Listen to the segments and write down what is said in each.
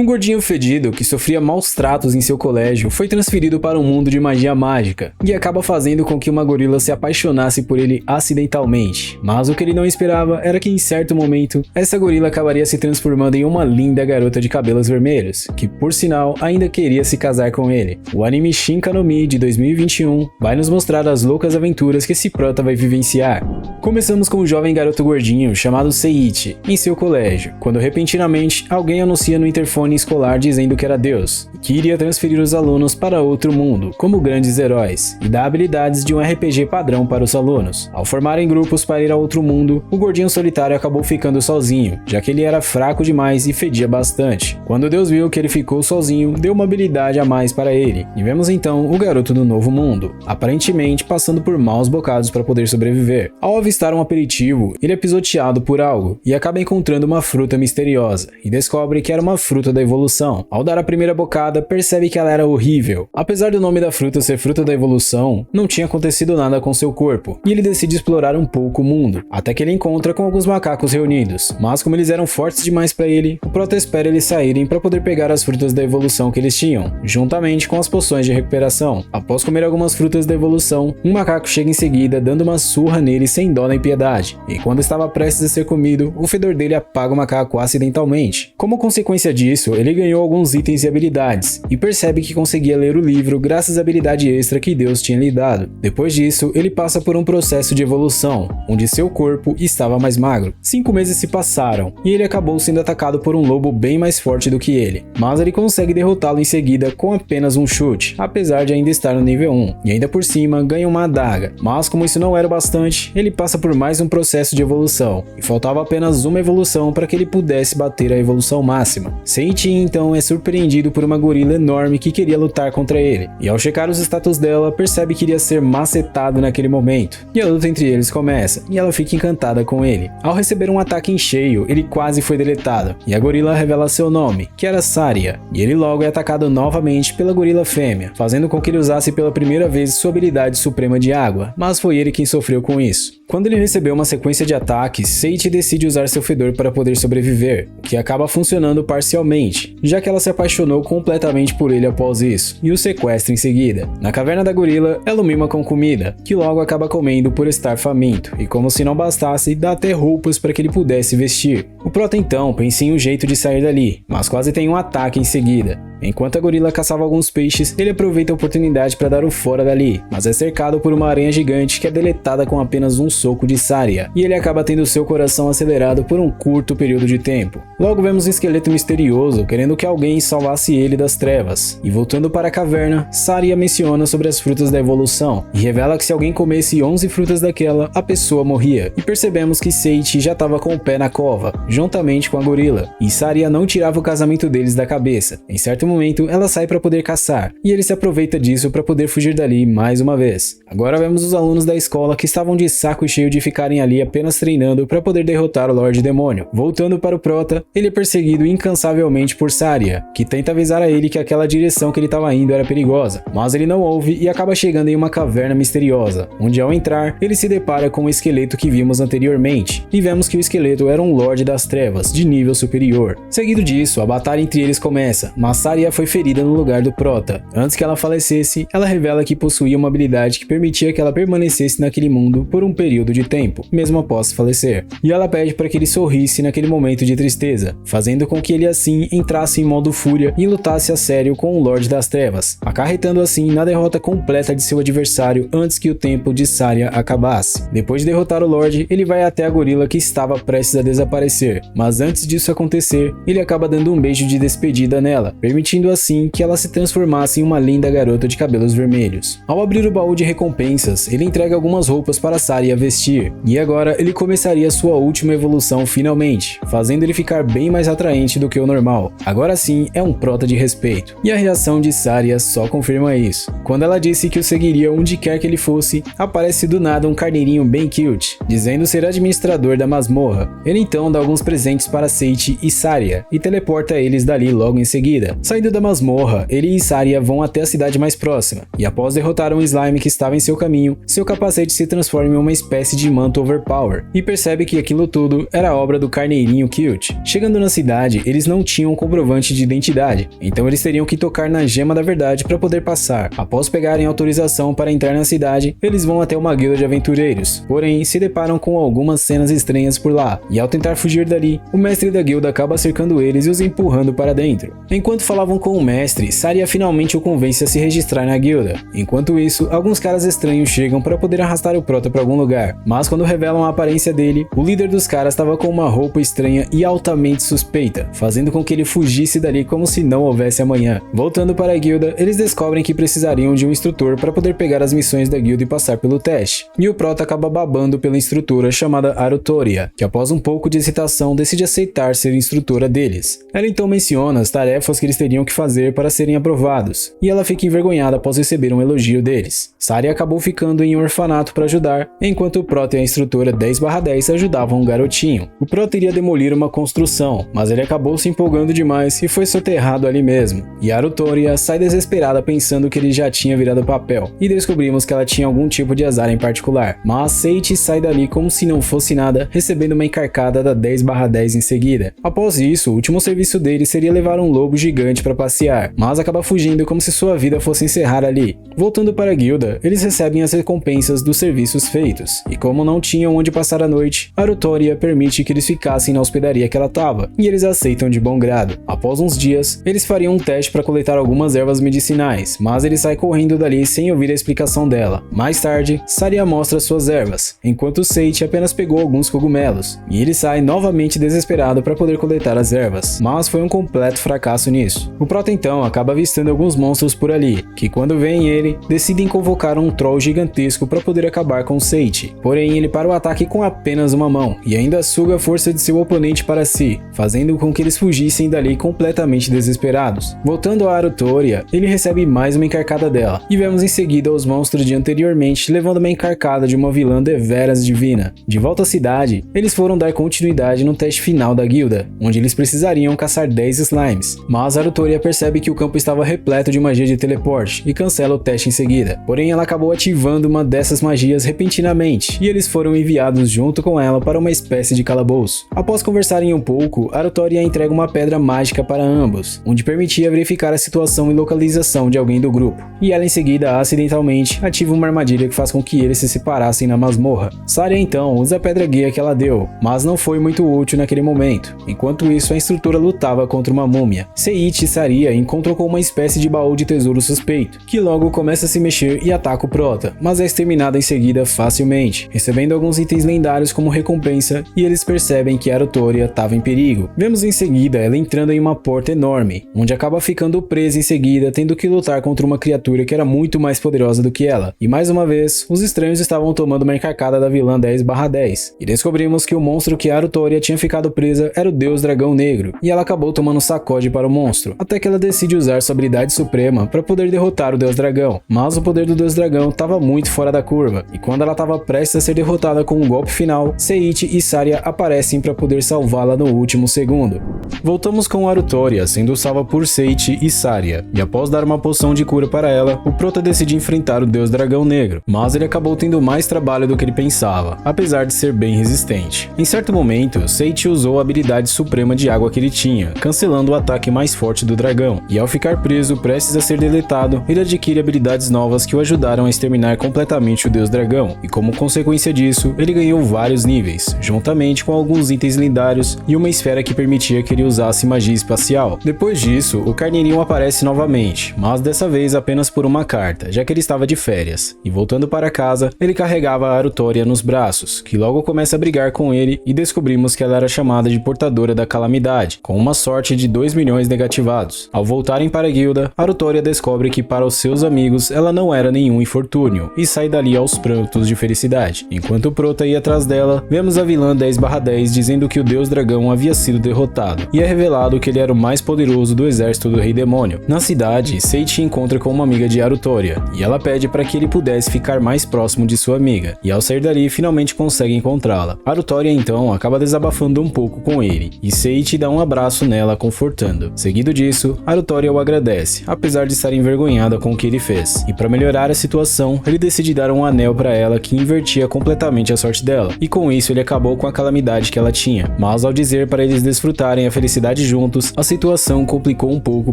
Um gordinho fedido que sofria maus tratos em seu colégio foi transferido para um mundo de magia mágica e acaba fazendo com que uma gorila se apaixonasse por ele acidentalmente. Mas o que ele não esperava era que em certo momento essa gorila acabaria se transformando em uma linda garota de cabelos vermelhos, que por sinal ainda queria se casar com ele. O anime Shinka no Mi de 2021 vai nos mostrar as loucas aventuras que esse prota vai vivenciar. Começamos com um jovem garoto gordinho chamado Seiichi em seu colégio, quando repentinamente alguém anuncia no interfone escolar dizendo que era Deus, que iria transferir os alunos para outro mundo, como grandes heróis, e dar habilidades de um RPG padrão para os alunos. Ao formarem grupos para ir a outro mundo, o gordinho solitário acabou ficando sozinho, já que ele era fraco demais e fedia bastante. Quando Deus viu que ele ficou sozinho, deu uma habilidade a mais para ele, e vemos então o garoto do novo mundo, aparentemente passando por maus bocados para poder sobreviver. Ao avistar um aperitivo, ele é pisoteado por algo, e acaba encontrando uma fruta misteriosa, e descobre que era uma fruta da evolução. Ao dar a primeira bocada, percebe que ela era horrível. Apesar do nome da fruta ser fruta da evolução, não tinha acontecido nada com seu corpo, e ele decide explorar um pouco o mundo, até que ele encontra com alguns macacos reunidos. Mas como eles eram fortes demais para ele, o prota espera eles saírem para poder pegar as frutas da evolução que eles tinham, juntamente com as poções de recuperação. Após comer algumas frutas da evolução, um macaco chega em seguida dando uma surra nele sem dó nem piedade, e quando estava prestes a ser comido, o fedor dele apaga o macaco acidentalmente. Como consequência disso, ele ganhou alguns itens e habilidades, e percebe que conseguia ler o livro graças à habilidade extra que Deus tinha lhe dado. Depois disso, ele passa por um processo de evolução, onde seu corpo estava mais magro. 5 meses se passaram, e ele acabou sendo atacado por um lobo bem mais forte do que ele, mas ele consegue derrotá-lo em seguida com apenas um chute, apesar de ainda estar no nível 1, e ainda por cima ganha uma adaga. Mas como isso não era o bastante, ele passa por mais um processo de evolução, e faltava apenas uma evolução para que ele pudesse bater a evolução máxima. Seiichi então é surpreendido por uma gorila enorme que queria lutar contra ele, e ao checar os status dela, percebe que iria ser macetado naquele momento, e a luta entre eles começa, e ela fica encantada com ele. Ao receber um ataque em cheio, ele quase foi deletado, e a gorila revela seu nome, que era Saria, e ele logo é atacado novamente pela gorila fêmea, fazendo com que ele usasse pela primeira vez sua habilidade suprema de água, mas foi ele quem sofreu com isso. Quando ele recebeu uma sequência de ataques, Seiichi decide usar seu fedor para poder sobreviver, o que acaba funcionando parcialmente, já que ela se apaixonou completamente por ele após isso, e o sequestra em seguida. Na caverna da gorila, ela o mima com comida, que logo acaba comendo por estar faminto, e como se não bastasse, dá até roupas para que ele pudesse vestir. O prota então pensa em um jeito de sair dali, mas quase tem um ataque em seguida. Enquanto a gorila caçava alguns peixes, ele aproveita a oportunidade para dar o fora dali, mas é cercado por uma aranha gigante que é deletada com apenas um soco de Saria, e ele acaba tendo seu coração acelerado por um curto período de tempo. Logo vemos um esqueleto misterioso querendo que alguém salvasse ele das trevas, e voltando para a caverna, Saria menciona sobre as frutas da evolução, e revela que se alguém comesse 11 frutas daquela, a pessoa morria, e percebemos que Seiichi já estava com o pé na cova, juntamente com a gorila, e Saria não tirava o casamento deles da cabeça. Em certo momento, ela sai para poder caçar, e ele se aproveita disso para poder fugir dali mais uma vez. Agora vemos os alunos da escola que estavam de saco cheio de ficarem ali apenas treinando para poder derrotar o Lorde Demônio. Voltando para o prota, ele é perseguido incansavelmente por Saria, que tenta avisar a ele que aquela direção que ele estava indo era perigosa, mas ele não ouve e acaba chegando em uma caverna misteriosa, onde ao entrar, ele se depara com o esqueleto que vimos anteriormente, e vemos que o esqueleto era um Lorde das Trevas, de nível superior. Seguido disso, a batalha entre eles começa, mas Saria foi ferida no lugar do prota. Antes que ela falecesse, ela revela que possuía uma habilidade que permitia que ela permanecesse naquele mundo por um período de tempo, mesmo após falecer. E ela pede para que ele sorrisse naquele momento de tristeza, fazendo com que ele assim entrasse em modo fúria e lutasse a sério com o Lorde das Trevas, acarretando assim na derrota completa de seu adversário antes que o tempo de Saria acabasse. Depois de derrotar o Lorde, ele vai até a gorila que estava prestes a desaparecer, mas antes disso acontecer, ele acaba dando um beijo de despedida nela, permitindo assim que ela se transformasse em uma linda garota de cabelos vermelhos. Ao abrir o baú de recompensas, ele entrega algumas roupas para Saria vestir, e agora ele começaria sua última evolução finalmente, fazendo ele ficar bem mais atraente do que o normal. Agora sim é um prota de respeito, e a reação de Saria só confirma isso. Quando ela disse que o seguiria onde quer que ele fosse, aparece do nada um carneirinho bem cute, dizendo ser administrador da masmorra. Ele então dá alguns presentes para Seiichi e Saria, e teleporta eles dali logo em seguida. Saindo da masmorra, ele e Saria vão até a cidade mais próxima, e após derrotar um slime que estava em seu caminho, seu capacete se transforma em uma espécie de manto overpower, e percebe que aquilo tudo era obra do carneirinho Cute. Chegando na cidade, eles não tinham comprovante de identidade, então eles teriam que tocar na gema da verdade para poder passar. Após pegarem autorização para entrar na cidade, eles vão até uma guilda de aventureiros, porém se deparam com algumas cenas estranhas por lá, e ao tentar fugir dali, o mestre da guilda acaba cercando eles e os empurrando para dentro. Enquanto falavam com o mestre, Saria finalmente o convence a se registrar na guilda. Enquanto isso, alguns caras estranhos chegam para poder arrastar o prota para algum lugar, mas quando revelam a aparência dele, o líder dos caras estava com uma roupa estranha e altamente suspeita, fazendo com que ele fugisse dali como se não houvesse amanhã. Voltando para a guilda, eles descobrem que precisariam de um instrutor para poder pegar as missões da guilda e passar pelo teste, e o prota acaba babando pela instrutora chamada Arutoria, que após um pouco de hesitação decide aceitar ser instrutora deles. Ela então menciona as tarefas que eles teriam que fazer para serem aprovados, e ela fica envergonhada após receber um elogio deles. Saria acabou ficando em um orfanato para ajudar, enquanto o prota e a instrutora 10/10 ajudavam um garotinho. O prota iria demolir uma construção, mas ele acabou se empolgando demais e foi soterrado ali mesmo, e a Arutoria sai desesperada pensando que ele já tinha virado papel, e descobrimos que ela tinha algum tipo de azar em particular, mas Seiichi sai dali como se não fosse nada, recebendo uma encarcada da 10/10 em seguida. Após isso, o último serviço dele seria levar um lobo gigante para passear, mas acaba fugindo como se sua vida fosse encerrar ali. Voltando para a guilda, eles recebem as recompensas dos serviços feitos, e como não tinham onde passar a noite, Arutoria permite que eles ficassem na hospedaria que ela estava, e eles aceitam de bom grado. Após uns dias, eles fariam um teste para coletar algumas ervas medicinais, mas ele sai correndo dali sem ouvir a explicação dela. Mais tarde, Saria mostra suas ervas, enquanto Seiichi apenas pegou alguns cogumelos, e ele sai novamente desesperado para poder coletar as ervas, mas foi um completo fracasso nisso. O prota então acaba avistando alguns monstros por ali, que quando veem ele, decidem convocar um troll gigantesco para poder acabar com Seiichi. Porém, ele para o ataque com apenas uma mão, e ainda suga a força de seu oponente para si, fazendo com que eles fugissem dali completamente desesperados. Voltando a Arutoria, ele recebe mais uma encarcada dela, e vemos em seguida os monstros de anteriormente levando uma encarcada de uma vilã deveras divina. De volta à cidade, eles foram dar continuidade no teste final da guilda, onde eles precisariam caçar 10 slimes, mas Arutoria percebe que o campo estava repleto de magia de teleporte e cancela o teste em seguida. Porém, ela acabou ativando uma dessas magias repentinamente, e eles foram enviados junto com ela para uma espécie de calabouço. Após conversarem um pouco, Arutoria entrega uma pedra mágica para ambos, onde permitia verificar a situação e localização de alguém do grupo, e ela em seguida, acidentalmente, ativa uma armadilha que faz com que eles se separassem na masmorra. Saria então usa a pedra guia que ela deu, mas não foi muito útil naquele momento. Enquanto isso, a instrutora lutava contra uma múmia. Seiichi e Saria encontram com uma espécie de baú de tesouro suspeito, que logo começa a se mexer e ataca o prota, mas é exterminado em seguida facilmente, recebendo alguns itens lendários como recompensa, e eles percebem que Arutoria estava em perigo. Vemos em seguida ela entrando em uma porta enorme, onde acaba ficando presa em seguida, tendo que lutar contra uma criatura que era muito mais poderosa do que ela. E mais uma vez, os estranhos estavam tomando uma encarcada da vilã 10/10, e descobrimos que o monstro que Arutoria tinha ficado presa era o Deus Dragão Negro, e ela acabou tomando sacode para o monstro, até que ela decide usar sua habilidade suprema para poder derrotar o Deus Dragão. Mas o poder do Deus Dragão estava muito fora da curva, e quando ela estava prestes a ser derrotada com um golpe final, Seiichi e Saria aparecem para poder salvá-la no último segundo. Voltamos com Arutoria sendo salva por Seiichi e Saria, e após dar uma poção de cura para ela, o prota decide enfrentar o Deus Dragão Negro, mas ele acabou tendo mais trabalho do que ele pensava, apesar de ser bem resistente. Em certo momento, Seiichi usou a habilidade suprema de água que ele tinha, cancelando o ataque mais forte do dragão, e ao ficar preso, prestes a ser deletado, ele adquire habilidades novas que o ajudaram a exterminar completamente o Deus Dragão, e como consequência disso, ele ganhou vários níveis, juntamente com alguns itens lendários e uma esfera que permitia que ele usasse magia espacial. Depois disso, o carneirinho aparece novamente, mas dessa vez apenas por uma carta, já que ele estava de férias, e voltando para casa, ele carregava a Arutoria nos braços, que logo começa a brigar com ele, e descobrimos que ela era chamada de portadora da calamidade, com uma sorte de 2 milhões negativados. Ao voltarem para a guilda, Arutoria descobre que para os seus amigos ela não era nenhum infortúnio, e sai dali aos prantos de felicidade. Enquanto o prota ia atrás dela, vemos a vilã 10/10 dizendo que o Deus Dragão havia sido derrotado, e é revelado que ele era o mais poderoso do exército do Rei Demônio. Na cidade, Seiichi encontra com uma amiga de Arutoria, e ela pede para que ele pudesse ficar mais próximo de sua amiga, e ao sair dali finalmente consegue encontrá-la. Arutoria então acaba desabafando um pouco com ele, e Seiichi dá um abraço nela confortando. Seguido disso, isso, Harutoria o agradece, apesar de estar envergonhada com o que ele fez. E para melhorar a situação, ele decide dar um anel para ela que invertia completamente a sorte dela, e com isso ele acabou com a calamidade que ela tinha. Mas ao dizer para eles desfrutarem a felicidade juntos, a situação complicou um pouco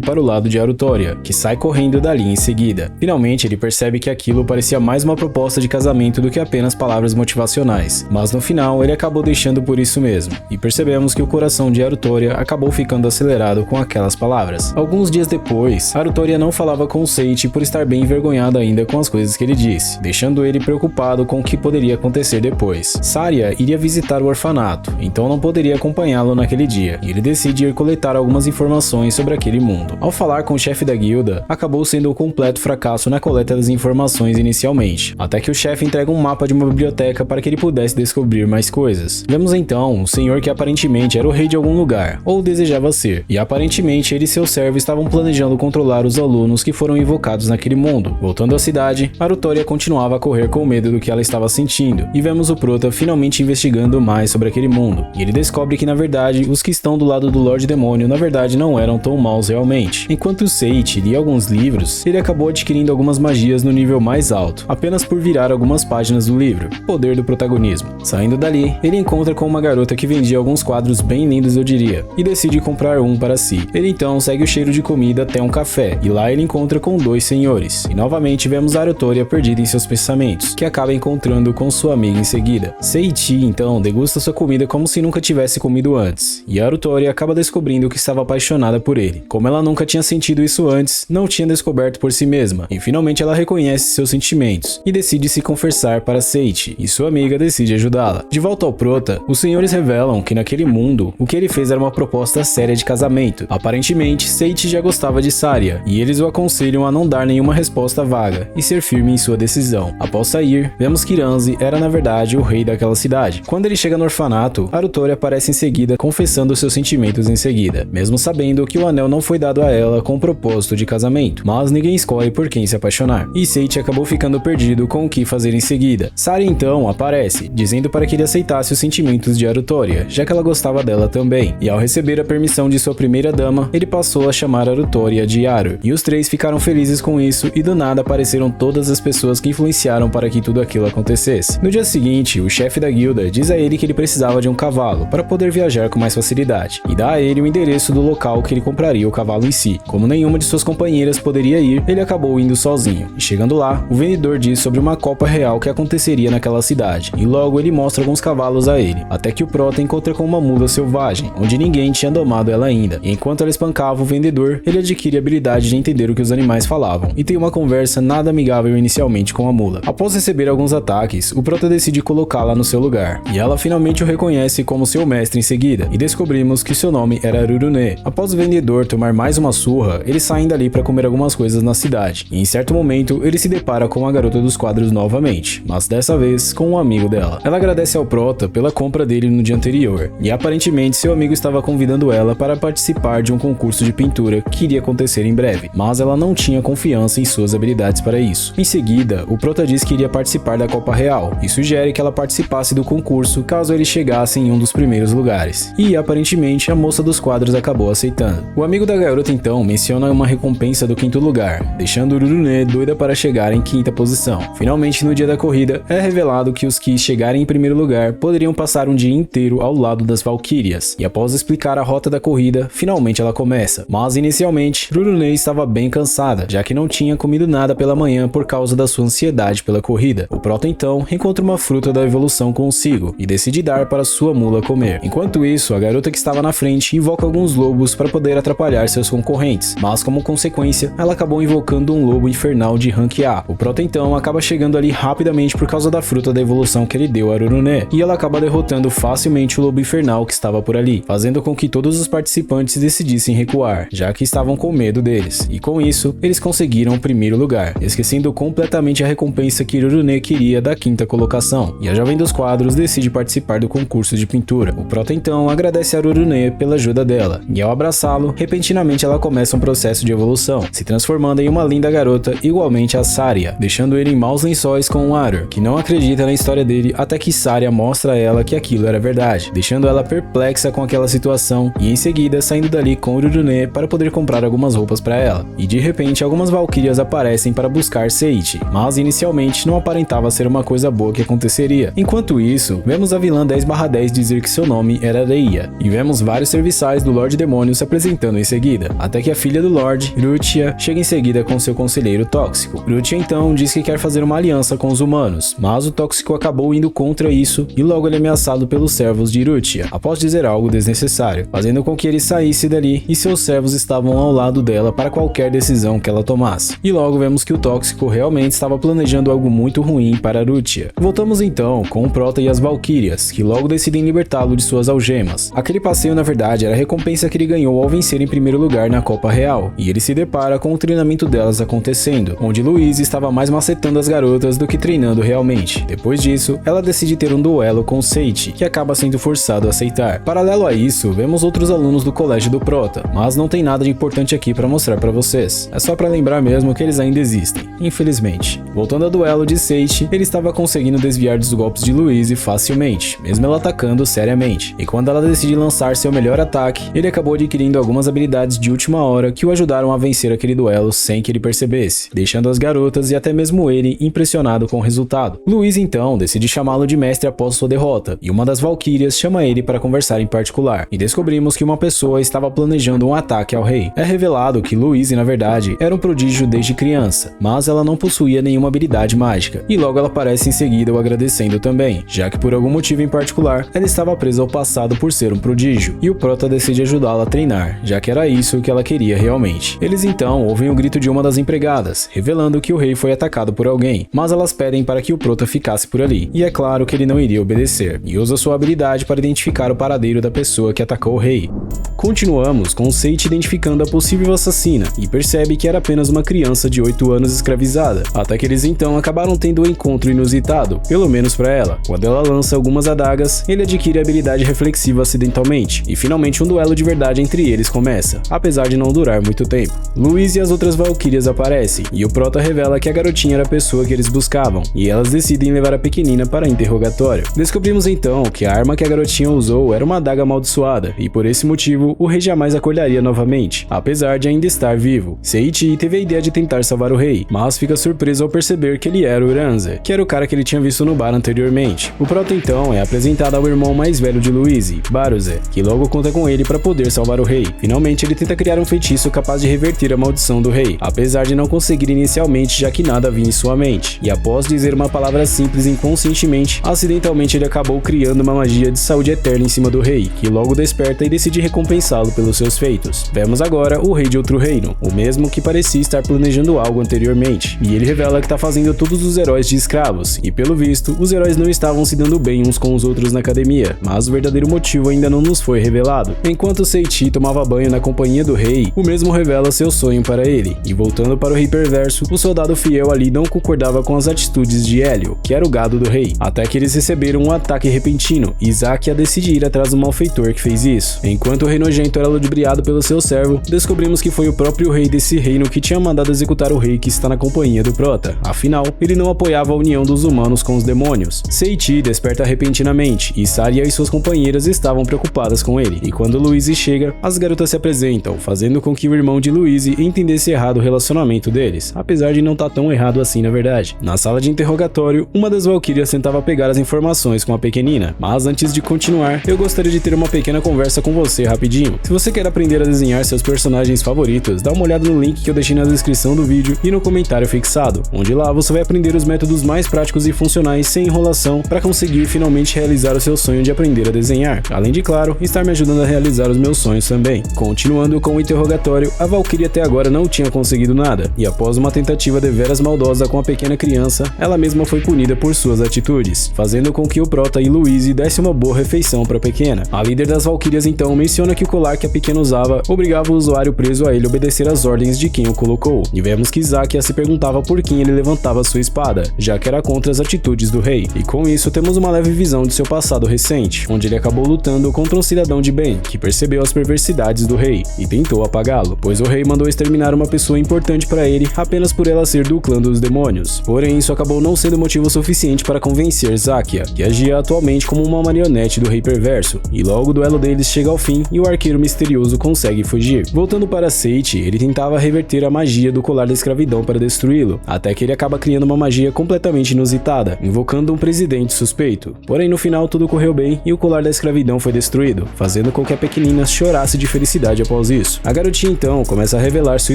para o lado de Harutoria, que sai correndo dali em seguida. Finalmente ele percebe que aquilo parecia mais uma proposta de casamento do que apenas palavras motivacionais, mas no final ele acabou deixando por isso mesmo, e percebemos que o coração de Harutoria acabou ficando acelerado com aquelas palavras. Alguns dias depois, Harutoria não falava com Seiichi por estar bem envergonhado ainda com as coisas que ele disse, deixando ele preocupado com o que poderia acontecer depois. Saria iria visitar o orfanato, então não poderia acompanhá-lo naquele dia, e ele decide ir coletar algumas informações sobre aquele mundo. Ao falar com o chefe da guilda, acabou sendo um completo fracasso na coleta das informações inicialmente, até que o chefe entrega um mapa de uma biblioteca para que ele pudesse descobrir mais coisas. Vemos então um senhor que aparentemente era o rei de algum lugar, ou desejava ser, e aparentemente ele e seu servo estavam planejando controlar os alunos que foram invocados naquele mundo. Voltando à cidade, Harutoria continuava a correr com medo do que ela estava sentindo, e vemos o Prota finalmente investigando mais sobre aquele mundo, e ele descobre que na verdade os que estão do lado do Lorde Demônio na verdade não eram tão maus realmente. Enquanto Seiichi lia alguns livros, ele acabou adquirindo algumas magias no nível mais alto, apenas por virar algumas páginas do livro, Poder do Protagonismo. Saindo dali, ele encontra com uma garota que vendia alguns quadros bem lindos eu diria, e decide comprar um para si. Ele então segue o cheiro de comida até um café, e lá ele encontra com dois senhores, e novamente vemos Harutoria perdida em seus pensamentos, que acaba encontrando com sua amiga em seguida. Seiichi então degusta sua comida como se nunca tivesse comido antes, e Harutoria acaba descobrindo que estava apaixonada por ele. Como ela nunca tinha sentido isso antes, não tinha descoberto por si mesma, e finalmente ela reconhece seus sentimentos, e decide se confessar para Seiichi, e sua amiga decide ajudá-la. De volta ao Prota, os senhores revelam que naquele mundo, o que ele fez era uma proposta séria de casamento. Aparentemente, Seiichi já gostava de Saria, e eles o aconselham a não dar nenhuma resposta vaga, e ser firme em sua decisão. Após sair, vemos que Iranzi era na verdade o rei daquela cidade. Quando ele chega no orfanato, Harutoria aparece em seguida confessando seus sentimentos em seguida, mesmo sabendo que o anel não foi dado a ela com o propósito de casamento, mas ninguém escolhe por quem se apaixonar, e Seiichi acabou ficando perdido com o que fazer em seguida. Saria então aparece, dizendo para que ele aceitasse os sentimentos de Harutoria, já que ela gostava dela também, e ao receber a permissão de sua primeira dama, ele passou a chamar Harutoria de Yaru, e os três ficaram felizes com isso, e do nada apareceram todas as pessoas que influenciaram para que tudo aquilo acontecesse. No dia seguinte, o chefe da guilda diz a ele que ele precisava de um cavalo para poder viajar com mais facilidade, e dá a ele o endereço do local que ele compraria o cavalo em si. Como nenhuma de suas companheiras poderia ir, ele acabou indo sozinho, e chegando lá, o vendedor diz sobre uma copa real que aconteceria naquela cidade, e logo ele mostra alguns cavalos a ele, até que o Prota encontra com uma mula selvagem, onde ninguém tinha domado ela ainda, e enquanto ela espancava o vendedor, ele adquire a habilidade de entender o que os animais falavam, e tem uma conversa nada amigável inicialmente com a mula. Após receber alguns ataques, o Prota decide colocá-la no seu lugar, e ela finalmente o reconhece como seu mestre em seguida, e descobrimos que seu nome era Rurune. Após o vendedor tomar mais uma surra, eles saem dali para comer algumas coisas na cidade, e em certo momento ele se depara com a garota dos quadros novamente, mas dessa vez com um amigo dela. Ela agradece ao Prota pela compra dele no dia anterior, e aparentemente seu amigo estava convidando ela para participar de um concurso de pintura que iria acontecer em breve, mas ela não tinha confiança em suas habilidades para isso. Em seguida, o Prota diz que iria participar da Copa Real, e sugere que ela participasse do concurso caso ele chegasse em um dos primeiros lugares, e aparentemente a moça dos quadros acabou aceitando. O amigo da garota então menciona uma recompensa do quinto lugar, deixando Rurune doida para chegar em quinta posição. Finalmente, no dia da corrida, é revelado que os que chegarem em primeiro lugar poderiam passar um dia inteiro ao lado das Valquírias, e após explicar a rota da corrida, finalmente ela começa. Mas inicialmente, Rurune estava bem cansada, já que não tinha comido nada pela manhã por causa da sua ansiedade pela corrida. O Prota então encontra uma fruta da evolução consigo, e decide dar para sua mula comer. Enquanto isso, a garota que estava na frente invoca alguns lobos para poder atrapalhar seus concorrentes, mas como consequência, ela acabou invocando um lobo infernal de rank A. O Prota então acaba chegando ali rapidamente por causa da fruta da evolução que ele deu a Rurune, e ela acaba derrotando facilmente o lobo infernal que estava por ali, fazendo com que todos os participantes decidissem recuar, já que estavam com medo deles, e com isso, eles conseguiram o primeiro lugar, esquecendo completamente a recompensa que Rurune queria da quinta colocação, e a jovem dos quadros decide participar do concurso de pintura. O Prota então agradece a Rurune pela ajuda dela, e ao abraçá-lo, repentinamente ela começa um processo de evolução, se transformando em uma linda garota igualmente a Saria, deixando ele em maus lençóis com o Aru, que não acredita na história dele até que Saria mostra a ela que aquilo era verdade, deixando ela perplexa com aquela situação, e em seguida saindo dali com Rurune Yune para poder comprar algumas roupas para ela. E de repente algumas valquírias aparecem para buscar Seiichi, mas inicialmente não aparentava ser uma coisa boa que aconteceria. Enquanto isso, vemos a vilã 10/10 dizer que seu nome era Reiya, e vemos vários serviçais do Lorde Demônio se apresentando em seguida, até que a filha do Lorde, Rutia, chega em seguida com seu conselheiro Tóxico. Rutia então diz que quer fazer uma aliança com os humanos, mas o Tóxico acabou indo contra isso e logo ele é ameaçado pelos servos de Rutia, após dizer algo desnecessário, fazendo com que ele saísse dali e seus servos estavam ao lado dela para qualquer decisão que ela tomasse. E logo vemos que o Tóxico realmente estava planejando algo muito ruim para Rutia. Voltamos então com o Prota e as Valquírias, que logo decidem libertá-lo de suas algemas. Aquele passeio na verdade era a recompensa que ele ganhou ao vencer em primeiro lugar na Copa Real, e ele se depara com o treinamento delas acontecendo, onde Louise estava mais macetando as garotas do que treinando realmente. Depois disso, ela decide ter um duelo com Seiichi, que acaba sendo forçado a aceitar. Paralelo a isso, vemos outros alunos do colégio do Prota, mas não tem nada de importante aqui para mostrar para vocês. É só para lembrar mesmo que eles ainda existem, infelizmente. Voltando ao duelo de Seiichi, ele estava conseguindo desviar dos golpes de Louise facilmente, mesmo ela atacando seriamente. E quando ela decide lançar seu melhor ataque, ele acabou adquirindo algumas habilidades de última hora que o ajudaram a vencer aquele duelo sem que ele percebesse, deixando as garotas e até mesmo ele impressionado com o resultado. Louise então decide chamá-lo de mestre após sua derrota, e uma das valquírias chama ele para conversar em particular, e descobrimos que uma pessoa estava planejando um ataque ao rei. É revelado que Louise na verdade era um prodígio desde criança, mas ela não possuía nenhuma habilidade mágica, e logo ela aparece em seguida o agradecendo também, já que por algum motivo em particular ela estava presa ao passado por ser um prodígio, e o Prota decide ajudá-la a treinar, já que era isso que ela queria realmente. Eles então ouvem o grito de uma das empregadas, revelando que o rei foi atacado por alguém, mas elas pedem para que o Prota ficasse por ali, e é claro que ele não iria obedecer, e usa sua habilidade para identificar o paradeiro da pessoa que atacou o rei. Continuamos com Seiichi identificando a possível assassina, e percebe que era apenas uma criança de 8 anos escravizada, até que eles então acabaram tendo um encontro inusitado, pelo menos para ela. Quando ela lança algumas adagas, ele adquire a habilidade reflexiva acidentalmente, e finalmente um duelo de verdade entre eles começa, apesar de não durar muito tempo. Louise e as outras valquírias aparecem, e o Prota revela que a garotinha era a pessoa que eles buscavam, e elas decidem levar a pequenina para interrogatório. Descobrimos então que a arma que a garotinha usou era uma adaga amaldiçoada, e por esse motivo o rei jamais acordaria novamente, apesar de ainda estar vivo. Seiichi teve a ideia de tentar salvar o rei, mas fica surpreso ao perceber que ele era o Uranze, que era o cara que ele tinha visto no bar anteriormente. O Prota então é apresentado ao irmão mais velho de Louise, Baruze, que logo conta com ele para poder salvar o rei. Finalmente ele tenta criar um feitiço capaz de reverter a maldição do rei, apesar de não conseguir inicialmente, já que nada vinha em sua mente. E após dizer uma palavra simples inconscientemente, acidentalmente ele acabou criando uma magia de saúde eterna em cima do rei, que logo desperta e decide recompensá-lo pelos seus feitos. Vemos agora o rei de outro reino, o mesmo que parecia estar planejando algo anteriormente, e ele revela que está fazendo todos os heróis de escravos, e pelo visto, os heróis não estavam se dando bem uns com os outros na academia, mas o verdadeiro motivo ainda não nos foi revelado. Enquanto Seiichi tomava banho na companhia do rei, o mesmo revela seu sonho para ele, e voltando para o rei perverso, o soldado fiel ali não concordava com as atitudes de Hélio, que era o gado do rei, até que eles receberam um ataque repentino, e Zakia decide ir atrás do malfeitor que fez isso. Enquanto o rei nojento era ludibriado pelo seu servo, descobrimos que foi o próprio rei desse reino que tinha mandado executar o rei que está na companhia do Prota. Afinal, ele não apoiava a união dos humanos com os demônios. Seiichi desperta repentinamente, e Saria e suas companheiras estavam preocupadas com ele, e quando Louise chega, as garotas se apresentam, fazendo com que o irmão de Louise entendesse errado o relacionamento deles, apesar de não estar tão errado assim na verdade. Na sala de interrogatório, uma das valquírias tentava pegar as informações com a pequenina, mas antes de continuar, eu gostaria de ter uma pequena conversa com você rapidinho. Se você quer aprender a desenhar seus personagens favoritos, dá uma olhada no link que eu deixei na descrição do vídeo e no comentário fixado, onde lá você vai aprender os métodos mais práticos e funcionais sem enrolação para conseguir finalmente realizar o seu sonho de aprender a desenhar, além de, claro, estar me ajudando a realizar os meus sonhos também. Continuando com o interrogatório, a valquíria até agora não tinha conseguido nada, e após uma tentativa deveras maldosa com a pequena criança, ela mesma foi punida por suas atitudes, fazendo com que o Prota e Louise dessem uma boa refeição para a pequena. A líder das valquírias então menciona que o colar que a pequena usava obrigava o usuário preso a ele a obedecer às ordens de quem o colocou, e vemos que Zakia se perguntava por quem ele levantava sua espada, já que era contra as atitudes do rei, e com isso temos uma leve visão de seu passado recente, onde ele acabou lutando contra um cidadão de bem, que percebeu as perversidades do rei, e tentou apagá-lo, pois o rei mandou exterminar uma pessoa importante para ele apenas por ela ser do clã dos demônios. Porém, isso acabou não sendo motivo suficiente para convencer Zakia, que agia atualmente como uma marionete do rei perverso, e logo o duelo deles chega ao fim e o arqueiro misterioso consegue consegue fugir. Voltando para Seiichi, ele tentava reverter a magia do colar da escravidão para destruí-lo, até que ele acaba criando uma magia completamente inusitada, invocando um presidente suspeito. Porém, no final tudo correu bem e o colar da escravidão foi destruído, fazendo com que a pequenina chorasse de felicidade após isso. A garotinha então começa a revelar sua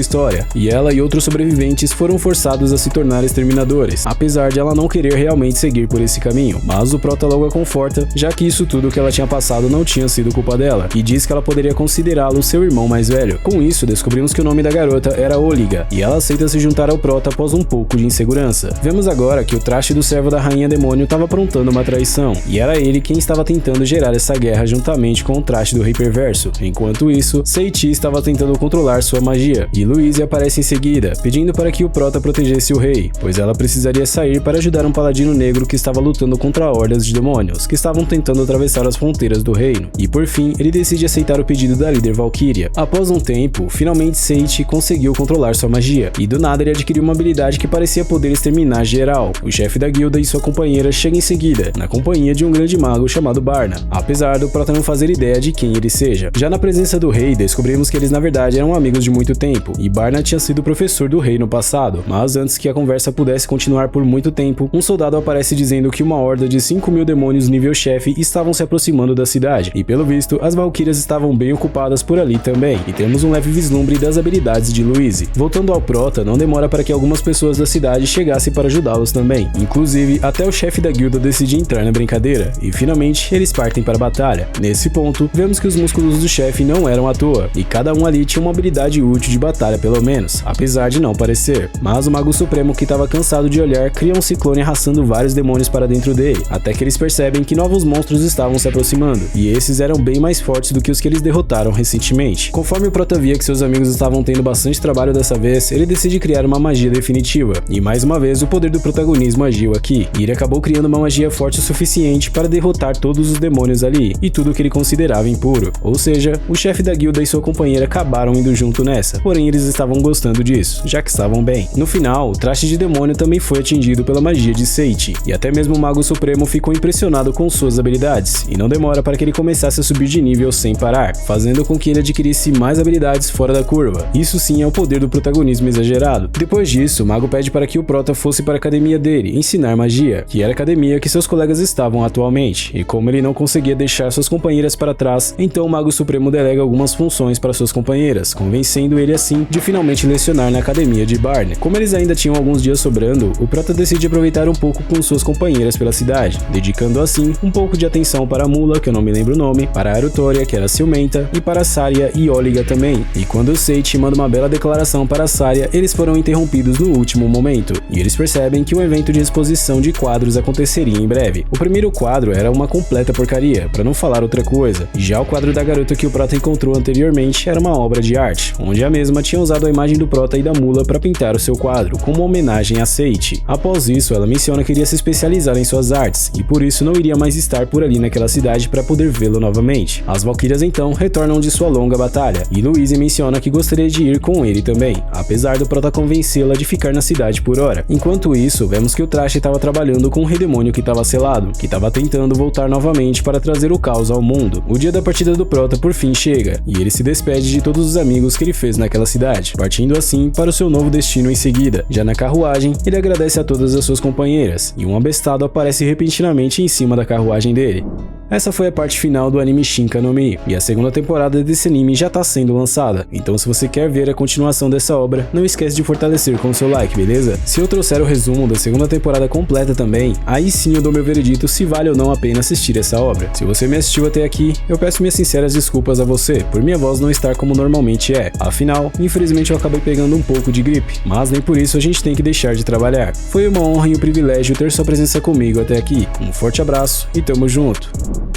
história, e ela e outros sobreviventes foram forçados a se tornar exterminadores, apesar de ela não querer realmente seguir por esse caminho. Mas o prota logo a conforta, já que isso tudo que ela tinha passado não tinha sido culpa dela, e diz que ela poderia considerá-lo seu irmão mais velho. Com isso, descobrimos que o nome da garota era Oliga, e ela aceita se juntar ao prota após um pouco de insegurança. Vemos agora que o traste do servo da rainha demônio estava aprontando uma traição, e era ele quem estava tentando gerar essa guerra juntamente com o traste do rei perverso. Enquanto isso, Seiichi estava tentando controlar sua magia, e Louise aparece em seguida, pedindo para que o prota protegesse o rei, pois ela precisaria sair para ajudar um paladino negro que estava lutando contra hordas de demônios, que estavam tentando atravessar as fronteiras do reino. E por fim, ele decide aceitar o pedido da líder Valkyria. Após um tempo, finalmente Seiichi conseguiu controlar sua magia, e do nada ele adquiriu uma habilidade que parecia poder exterminar geral. O chefe da guilda e sua companheira chegam em seguida, na companhia de um grande mago chamado Barna, apesar do prota não fazer ideia de quem ele seja. Já na presença do rei, descobrimos que eles na verdade eram amigos de muito tempo, e Barna tinha sido professor do rei no passado, mas antes que a conversa pudesse continuar por muito tempo, um soldado aparece dizendo que uma horda de 5.000 demônios nível chefe estavam se aproximando da cidade, e pelo visto, as Valkyrias estavam bem ocupadas por ali também, e temos um leve vislumbre das habilidades de Louise. Voltando ao prota, não demora para que algumas pessoas da cidade chegassem para ajudá-los também, inclusive até o chefe da guilda decide entrar na brincadeira, e finalmente eles partem para a batalha. Nesse ponto, vemos que os músculos do chefe não eram à toa, e cada um ali tinha uma habilidade útil de batalha pelo menos, apesar de não parecer. Mas o Mago Supremo, que estava cansado de olhar, cria um ciclone arrastando vários demônios para dentro dele, até que eles percebem que novos monstros estavam se aproximando, e esses eram bem mais fortes do que os que eles derrotaram recentemente. Conforme o prota via que seus amigos estavam tendo bastante trabalho dessa vez, ele decide criar uma magia definitiva, e mais uma vez o poder do protagonismo agiu aqui, e ele acabou criando uma magia forte o suficiente para derrotar todos os demônios ali, e tudo que ele considerava impuro. Ou seja, o chefe da guilda e sua companheira acabaram indo junto nessa, porém eles estavam gostando disso, já que estavam bem. No final, o traste de demônio também foi atingido pela magia de Seiichi, e até mesmo o Mago Supremo ficou impressionado com suas habilidades, e não demora para que ele começasse a subir de nível sem parar, fazendo com que ele adquirisse mais habilidades fora da curva. Isso sim é o poder do protagonismo exagerado. Depois disso, o mago pede para que o prota fosse para a academia dele ensinar magia, que era a academia que seus colegas estavam atualmente, e como ele não conseguia deixar suas companheiras para trás, então o Mago Supremo delega algumas funções para suas companheiras, convencendo ele assim de finalmente lecionar na academia de Barney. Como eles ainda tinham alguns dias sobrando, o prota decide aproveitar um pouco com suas companheiras pela cidade, dedicando assim um pouco de atenção para a Mula, que eu não me lembro o nome, para a Arutória, que era ciumenta, e para a Saria e Oliga também. E quando o Seiichi manda uma bela declaração para a Saria, eles foram interrompidos no último momento, e eles percebem que um evento de exposição de quadros aconteceria em breve. O primeiro quadro era uma completa porcaria, para não falar outra coisa, e já o quadro da garota que o prota encontrou anteriormente era uma obra de arte, onde a mesma tinha usado a imagem do prota e da Mula para pintar o seu quadro, como uma homenagem a Seiichi. Após isso, ela menciona que iria se especializar em suas artes, e por isso não iria mais estar por ali naquela cidade para poder vê-lo novamente. As Valkyrias então retornam de sua longa batalha, e Louise menciona que gostaria de ir com ele também, apesar do prota convencê-la de ficar na cidade por hora. Enquanto isso, vemos que o traste estava trabalhando com um rei demônio que estava selado, que estava tentando voltar novamente para trazer o caos ao mundo. O dia da partida do prota por fim chega, e ele se despede de todos os amigos que ele fez naquela cidade, partindo assim para o seu novo destino em seguida. Já na carruagem, ele agradece a todas as suas companheiras, e um abestado aparece repentinamente em cima da carruagem dele. Essa foi a parte final do anime Shinka no Mi, e a segunda temporada desse anime já tá sendo lançada, então se você quer ver a continuação dessa obra, não esquece de fortalecer com o seu like, beleza? Se eu trouxer o resumo da segunda temporada completa também, aí sim eu dou meu veredito se vale ou não a pena assistir essa obra. Se você me assistiu até aqui, eu peço minhas sinceras desculpas a você, por minha voz não estar como normalmente é. Afinal, infelizmente eu acabei pegando um pouco de gripe, mas nem por isso a gente tem que deixar de trabalhar. Foi uma honra e um privilégio ter sua presença comigo até aqui. Um forte abraço e tamo junto!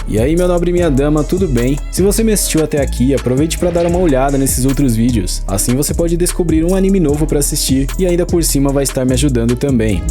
E aí, meu nobre e minha dama, tudo bem? Se você me assistiu até aqui, aproveite para dar uma olhada nesses outros vídeos, assim você pode descobrir um anime novo para assistir e ainda por cima vai estar me ajudando também.